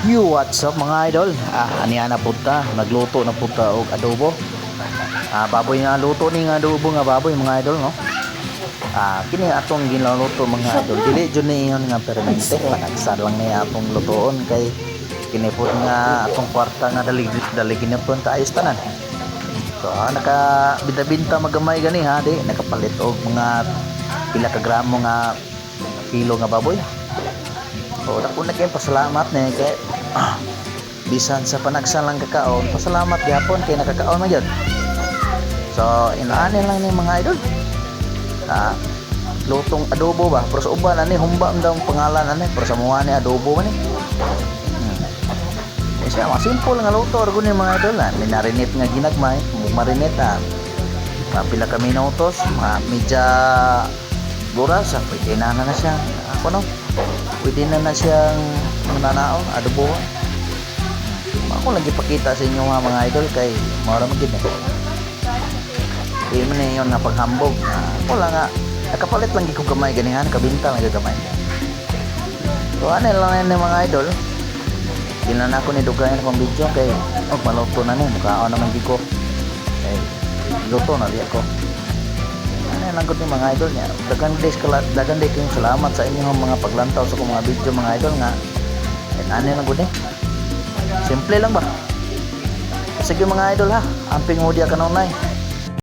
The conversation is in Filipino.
What's up mga idol? Aniya na punta, nagluto na punta og adobo. Baboy nga luto ni nga adobo nga baboy mga idol, no? Kini atong ginluto mga idol. Dili jud ni iyon nga permente, panagsa lang ni atong lutoon kay kini pud nga atong kwarta nga dali ginapon ta ayos tanan. So, naka binta magamay gani ha, di nakapalit og mga pila ka gramo nga kilo nga baboy. So, dako na kay pasalamat ni kay bisan sa panagsan lang kakaon, pasalamat gyapon kay nakakaon man gyud. So, inaani lang ni mga idol. Lutong adobo ba? Pero sa uban ani humba daw ang pangalan ani, pero sa mga ni adobo man ni. Kasi simple nga luto ro ni mga idol. Minarinate nga ginagmay, marinate pila ka minutos, medya buras, pwede na siya. Ako no? Pwede na siyang nananaon, adobo. Ako lang ipakita sa inyo mga idol kay mura magid na. Di man yun na paghambog. Ako lang nga nakapalit lang gid ko gamay ganihan, kabinta lang gamay. So ano lang yan mga idol. Dinan ako ni dugayan akong video kay maluto na ni mukhaon naman gid ko. Kay luto na di ako. Ano lang gud ni mga idol niya. Dagan day kayong salamat sa inyong mga paglantaw sa akong mga video mga idol nga. Ano lang gud ni. Simple lang ba? Sige mga idol ha. Amping mo dia kanunay.